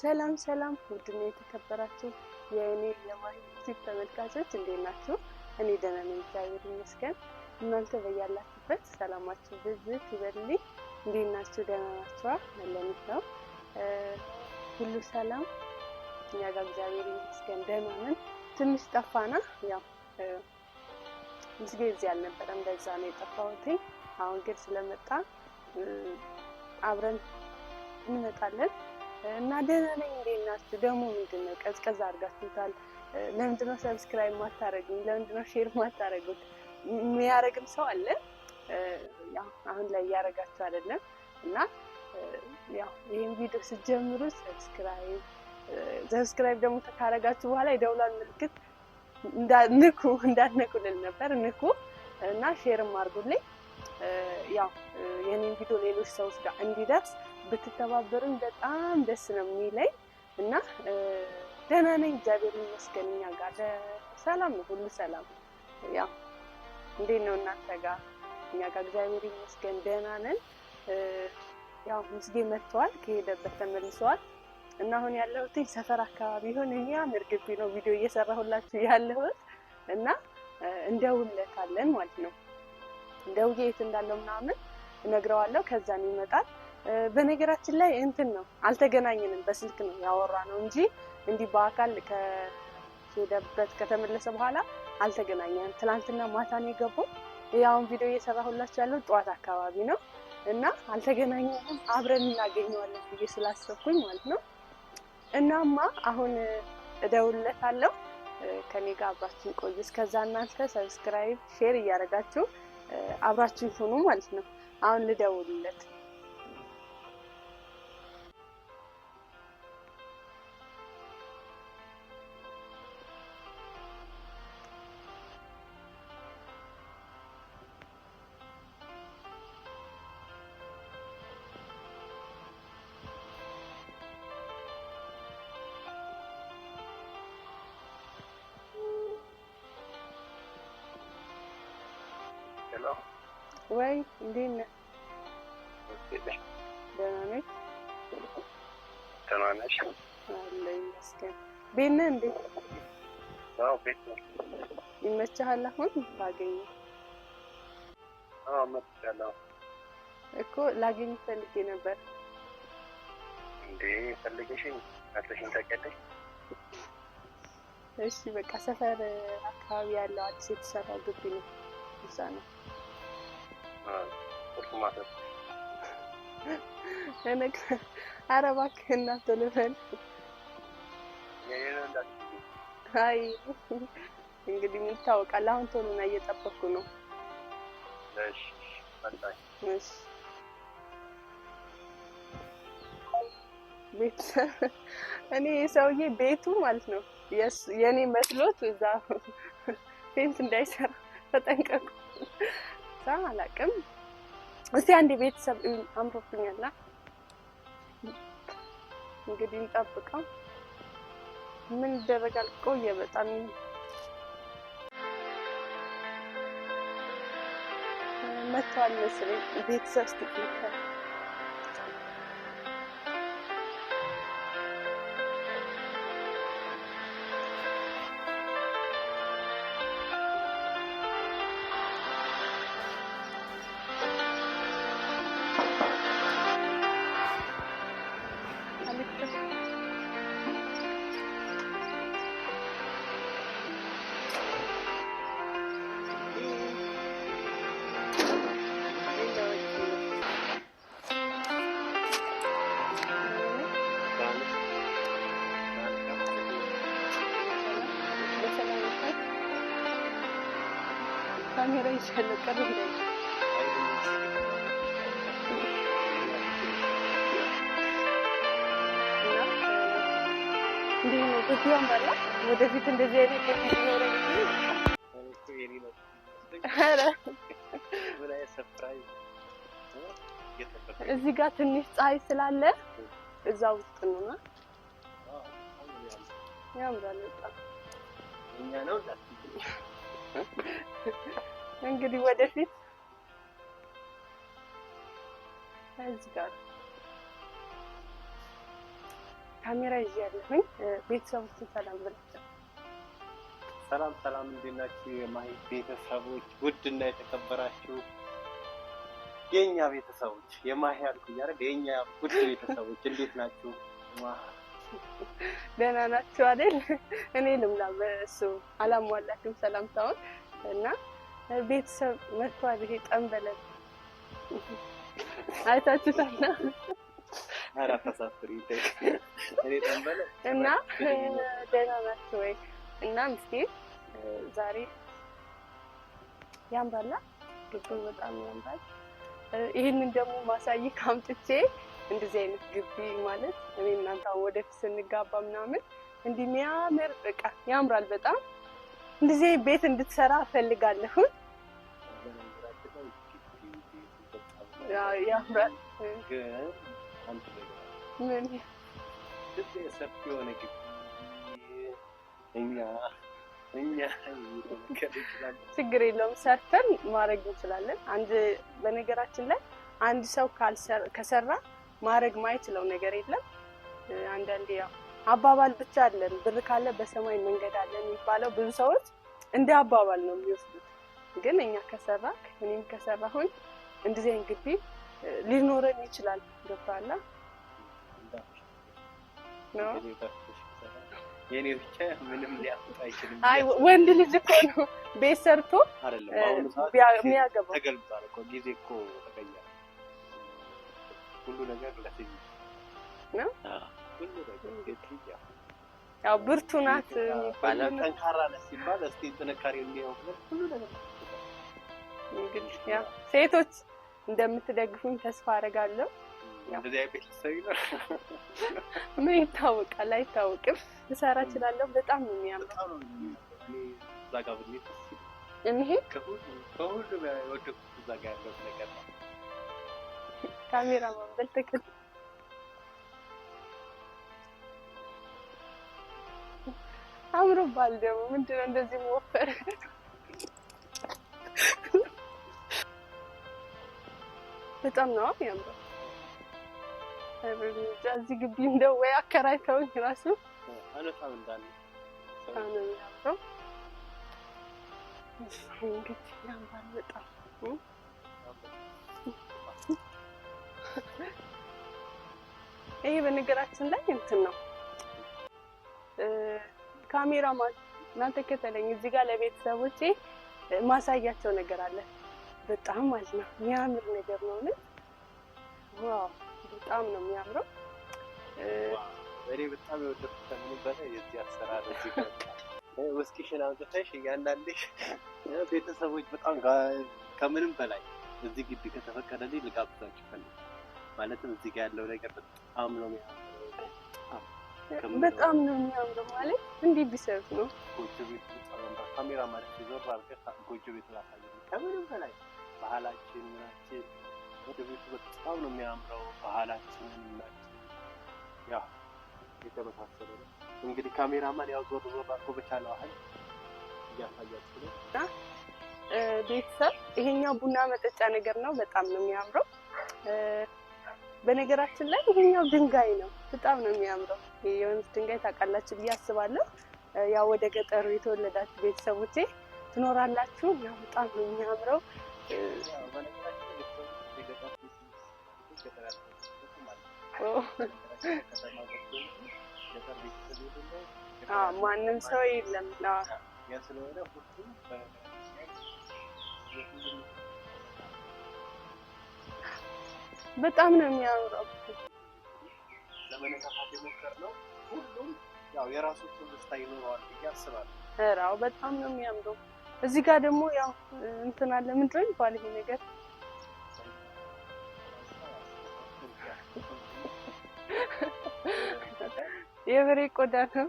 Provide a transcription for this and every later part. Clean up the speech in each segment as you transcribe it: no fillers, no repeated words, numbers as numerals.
ሰላም ሰላም ውድና የተከበራችሁ የእኔ የማይቲቭ ተመልካቾች እንዴት ናችሁ? እኔ ደህና ነኝ እግዚአብሔር ይመስገን። እናንተ በያላችሁበት ሰላማችሁ ብዝት ይበልልኝ። እንዴት ናችሁ? ደህና ናችሁ? አለን ነው ሁሉ ሰላም እኛ ጋር እግዚአብሔር ይመስገን ደህና ነን። ትንሽ ጠፋና ያው እዚህ አልነበረም በዛ ነው የጠፋሁት። አሁን ግን ስለመጣ አብረን እንመጣለን እና ደህና ነኝ። እንዴት ናችሁ? ደግሞ ምንድነው ቀዝቀዝ አድርጋችሁታል? ለምንድነው ሰብስክራይብ ማታረጉኝ? ለምንድነው ሼር ማታረጉት? የሚያረግም ሰው አለ። ያው አሁን ላይ ያረጋችሁ አይደለም እና ያው ይሄን ቪዲዮ ስትጀምሩ ሰብስክራይብ ደግሞ ካረጋችሁ በኋላ የደውሏን ምልክት እንዳትነኩ ልል ነበር። ንኩ እና ሼርም አድርጉልኝ። ያው የኔን ቪዲዮ ሌሎች ሰዎች ጋር እንዲደርስ ብትተባበሩኝ በጣም ደስ ነው የሚለኝ እና ደህና ነኝ እግዚአብሔር ይመስገን። እኛ ጋር ሰላም ነው፣ ሁሉ ሰላም። ያው እንዴት ነው እናንተ ጋር? እኛ ጋር እግዚአብሔር ይመስገን ደህና ነን። ያው ምስጌ መጥቷል፣ ከሄደበት ተመልሷል እና አሁን ያለሁት ሰፈር አካባቢ ሆነ የሚያምር ግቢ ነው ቪዲዮ እየሰራሁላችሁ ያለሁት እና እንደውለታለን ማለት ነው። ደውዬ የት እንዳለው ምናምን እነግረዋለሁ፣ ከዛን ይመጣል። በነገራችን ላይ እንትን ነው አልተገናኘንም፣ በስልክ ነው ያወራነው እንጂ እንዲህ በአካል ከሄደበት ከተመለሰ በኋላ አልተገናኘንም። ትላንትና ማታ ነው የገባው። ያውን ቪዲዮ እየሰራሁላችሁ ያለው ጠዋት አካባቢ ነው እና አልተገናኘንም። አብረን እናገኘዋለን ብዬ ስላሰብኩኝ ማለት ነው። እናማ አሁን እደውልለታለሁ፣ ከኔ ጋር አብራችሁን ቆዩ። እስከዛ እናንተ ሰብስክራይብ ሼር እያደረጋችሁ አብራችሁን ሁኑ ማለት ነው። አሁን ልደውልለት። Hello. ወይ እንዴት ነህ? ደህና ነኝ። ደህና ነሽ? አለ ይመስገን። ቤት ነህ እንዴ? አዎ ቤት ነኝ። ይመችሃል አሁን ባገኝ? አዎ መጥቻለሁ እኮ ላገኝ ፈልጌ ነበር። እንዴ ፈልገሽኝ አጥሽኝ ታውቂያለሽ? እሺ በቃ ሰፈር አካባቢ ያለው አዲስ የተሰራው ግቢ ነው፣ እዛ ነው። ቁርጥ ማለት እነክ ኧረ እባክህ እናት ልበል። አይ እንግዲህ ምን ታውቃለህ፣ አሁን ቶሎ ነው እየጠበቅኩ ነው። እሺ መጣኝ። እሺ ቤት እኔ ሰውዬ ቤቱ ማለት ነው የኔ መስሎት እዛ ፌንት እንዳይሰራ ተጠንቀቁ። አላውቅም። እስቲ አንዴ ቤተሰብ አምሮብኛል። እንግዲህ እንጠብቀው ምን ይደረጋል። ቆየ በጣም መጥቷል መሰለኝ ቤተሰብ ስትይካ ካሜራ ይሻላል ቀርብ ላይ እንዴ ነው ግቢው ማለት ወደፊት እንደዚህ አይነት ግቢ ይኖረኝ ነው። አረ ወላሂ ሰርፕራይዝ እዚህ ጋር ትንሽ ፀሐይ ስላለ እዛው ውስጥ ነውና ያምራል በጣም። እኛ ነው እንግዲህ ወደፊት እዚህ ጋር ካሜራ ይዣለሁኝ። ቤተሰቦችን ሰላም ብላችሁ። ሰላም ሰላም፣ እንዴት ናችሁ የማሂ ቤተሰቦች? ውድና የተከበራችሁ የኛ ቤተሰቦች፣ የማሂ አልኩኝ አይደል? የኛ ውድ ቤተሰቦች እንዴት ናችሁ? ደህና ናችሁ አይደል? እኔ ልምላ በእሱ አላሟላችሁም ሰላምታውን እና ቤተሰብ መጥቷል። ይሄ ጠንበለል አይታችሁታል። ኧረ ተሳፍሪ እኔ ጠንበለል እና ደህና ናችሁ ወይ? እና ምስኪን ዛሬ ያምራላ፣ ግቢ በጣም ያምራል። ይህንን ደግሞ ማሳይ ካምጥቼ እንደዚህ አይነት ግቢ ማለት እኔ እናንተ ወደፊት ስንጋባ ምናምን እንዲህ የሚያምር በቃ ያምራል በጣም። እንደዚህ ቤት እንድትሰራ እፈልጋለሁ። ያምራል ግን አንተ ምን እንደዚህ ሰፊ የሆነ ግቢ እኛ ችግር የለውም ሰርተን ማድረግ እንችላለን። በነገራችን ላይ አንድ ሰው ከሰራ ማድረግ ማይችለው ነገር የለም። አንዳንዴ ያው አባባል ብቻ አለን፣ ብር ካለ በሰማይ መንገድ አለ የሚባለው ብዙ ሰዎች እንደ አባባል ነው የሚወስዱት። ግን እኛ ከሰራ እኔም ከሰራሁኝ እንደዚህ አይነት ግቢ ሊኖረን ይችላል። ገብቶሃል ነው? የኔ ብቻ ምንም ሊያፈጣ አይችልም። አይ ወንድ ልጅ እኮ ነው ቤት ሰርቶ አይደለም አሁን የሚያገባው። ተገልጧል እኮ ጊዜ እኮ ተቀየረ። ሁሉ ነገር ለሴት ነው። ሁሉ ነገር ለሴት ያው ብርቱ ናት የሚባለው ጠንካራ ነች ሲባል እስቲ ጥንካሬ የሚያው ሁሉ ነገር እንግዲህ ያው ሴቶች እንደምትደግፉኝ ተስፋ አደርጋለሁ። እንደዚህ አይነት ሰው ይኖር ምን ይታወቃል? አይታወቅም። ልሰራ እችላለሁ። በጣም ነው የሚያምረው። እኔ ዛጋ ብንሄድ እንሂድ። ከሁሉ የወደድኩት እዛ ጋር ያለው ነገር ነው። ካሜራ ማንበል ተከል አምሮባል። ደግሞ ምንድነው እንደዚህ መወፈር? በጣም ነው የሚያምረው። እዚህ ግቢ እንደው ወይ አከራይተውኝ ራሱ አነታው እንዳለ አሁን ያለው እንግዲህ ያምራል በጣም። ይሄ በነገራችን ላይ እንትን ነው ካሜራማን እናንተ ከተለኝ እዚህ ጋር ለቤተሰቦቼ ማሳያቸው ነገር አለ። በጣም ማለት ነው የሚያምር ነገር ነው ነው። ዋው በጣም ነው የሚያምረው። እኔ በጣም የወደድኩት ከምን በላይ የዚህ አሰራር እዚህ ጋር ውስኪሽን አውጥተሽ እያንዳንድሽ ቤተሰቦች በጣም ከምንም በላይ እዚህ ግቢ ከተፈቀደልኝ ልጋብዛችሁ ፈልግ። ማለትም እዚህ ጋር ያለው ነገር በጣም ነው የሚያምረው። በጣም ነው የሚያምረው ማለት እንዲህ ቢሰርፍ ነው። ጎጆ ቤት ካሜራ ማለት ዞር አድርገህ ጎጆ ቤት ላሳየኝ። ከምንም በላይ ባህላችን ምናችን ወደ ቤቱ በጣም ነው የሚያምረው። ባህላችን ምናችን ያው የተመሳሰለ ነው። እንግዲህ ካሜራማን ያው ዞር አድርጎ በቻለው አሁን እያሳያችሁ ነው። ቤተሰብ ይሄኛው ቡና መጠጫ ነገር ነው። በጣም ነው የሚያምረው። በነገራችን ላይ ይሄኛው ድንጋይ ነው። በጣም ነው የሚያምረው። የወንዝ ድንጋይ ታውቃላችሁ ብዬ አስባለሁ። ያው ወደ ገጠሩ የተወለዳችሁ ቤተሰቦቼ ትኖራላችሁ። ያው በጣም ነው የሚያምረው። ማንም ሰው የለም። በጣም ነው የሚያምረው። ለመነካካት የሞከርነው ሁሉም ያው የራሱ ትውስታ ይኖረዋል ብዬ አስባለሁ። እራው በጣም ነው የሚያምረው። እዚህ ጋር ደግሞ ያው እንትን አለ። ምንድነው የሚባል ይሄ ነገር? የበሬ ቆዳ ነው።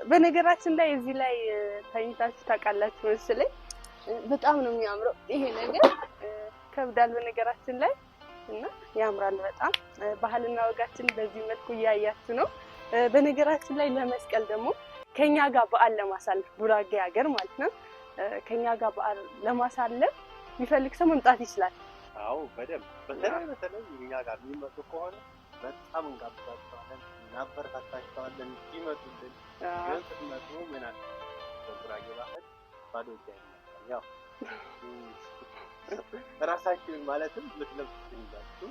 በነገራችን ላይ እዚህ ላይ ተኝታችሁ ታውቃላችሁ መሰለኝ። በጣም ነው የሚያምረው ይሄ ነገር። ከብዳል በነገራችን ላይ እና ያምራል በጣም። ባህልና ወጋችን በዚህ መልኩ እያያችሁ ነው። በነገራችን ላይ ለመስቀል ደግሞ ከኛ ጋር በዓል ለማሳለፍ ጉራጌ ሀገር ማለት ነው ከኛ ጋር በዓል ለማሳለፍ የሚፈልግ ሰው መምጣት ይችላል። አዎ በደንብ በተለይ እኛ ጋር የሚመጡ ከሆነ በጣም እንጋብዛቸዋለን። እናበረታታቸዋለን እንዲመጡልን። ግን ስትመጡ ምን አለ በጉራጌ ባህል ባዶ እጅ አይመጣም። ያው ራሳችሁን ማለትም ልትለብሱትን ይዛችሁ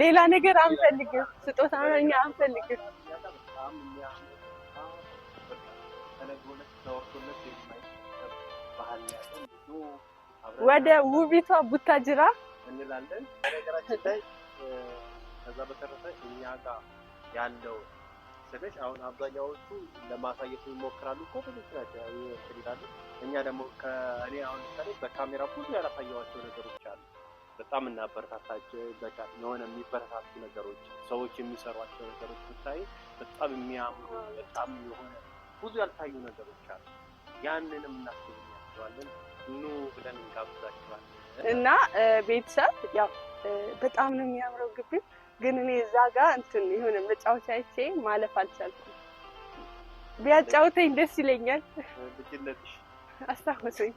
ሌላ ነገር አንፈልግም፣ ስጦታ እኛ አንፈልግም። በጣም የሚያምር ተነግሮለት ተወርቶለት የማይጠበቅ ባህል ያለን ብዙ ወደ ውቢቷ ቡታጅራ እንላለን። በነገራችን ላይ ከዛ በተረፈ እኛ ጋር ያለው ስለሽ አሁን አብዛኛዎቹ ለማሳየት ይሞክራሉ እኮ ብዙ ናቸው ይላሉ። እኛ ደግሞ ከእኔ አሁን ለምሳሌ በካሜራ ብዙ ያላሳየኋቸው ነገሮች አሉ። በጣም እናበረታታቸው። በቃ የሆነ የሚበረታቱ ነገሮች ሰዎች የሚሰሯቸው ነገሮች ብታይ በጣም የሚያምሩ በጣም የሆነ ብዙ ያልታዩ ነገሮች አሉ። ያንንም እናስገኛቸዋለን። ኑ ብለን እንጋብዛቸዋለን። እና ቤተሰብ ያው በጣም ነው የሚያምረው ግቢው። ግን እኔ እዛ ጋር እንትን የሆነ መጫወቻ አይቼ ማለፍ አልቻልኩም። ቢያጫውተኝ ደስ ይለኛል። ልጅነትሽ አስታወሰኝ።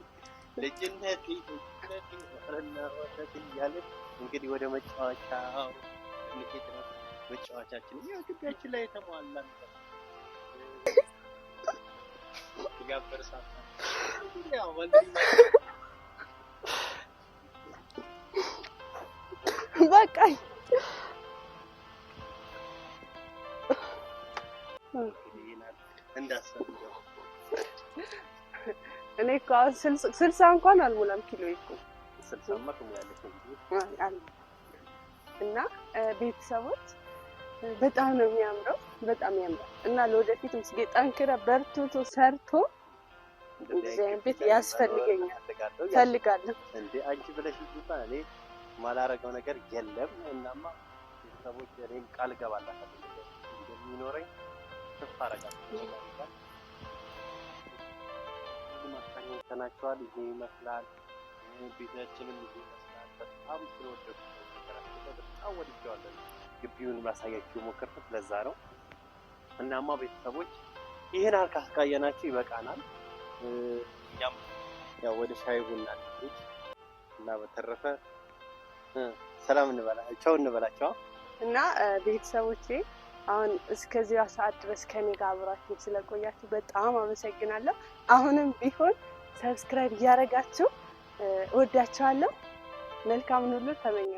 ልጅነቴ እያለን እንግዲህ ወደ መጫወቻው እንሄድ ነው። መጫወቻችን ያው ግቢያችን ላይ የተሟላ ነገር ያበረሳታ ያው በቃኝ። እኔ እኮ አሁን 60 እንኳን አልሞላም ኪሎ እኮ 60 ትሞላለች እና ቤተሰቦች በጣም ነው የሚያምረው፣ በጣም ያምራል። እና ለወደፊትም ስጌ ጠንክረ በርትቶ ሰርቶ እንደዚህ አይነት ቤት ያስፈልገኛል ፈልጋለሁ። እንዴ አንቺ ብለሽ ይባል እኔ ማላረገው ነገር የለም። እናማ ቤተሰቦች እኔም ቃል ገባላታለሁ እንደሚኖረኝ ተስፋ አደርጋለሁ። ተናቸዋል። ይሄ ይመስላል ቤታችንም ይሄ ይመስላል። በጣም ስለወደድኩት በጣም ወድጄዋለሁ። ግቢውን ማሳያችሁ ሞከርኩት ለዛ ነው። እናማ ቤተሰቦች ይሄን ካስቃየናችሁ ይበቃናል። እኛም ያው ወደ ሻይ ቡና እንሂድ እና በተረፈ ሰላም እንበላቸው እንበላቸው እና ቤተሰቦቼ አሁን እስከዚህ ሰዓት ድረስ ከኔ ጋር አብራችሁ ስለቆያችሁ በጣም አመሰግናለሁ። አሁንም ቢሆን ሰብስክራይብ እያደረጋችሁ እወዳችኋለሁ። መልካም ሁሉ ተመኘ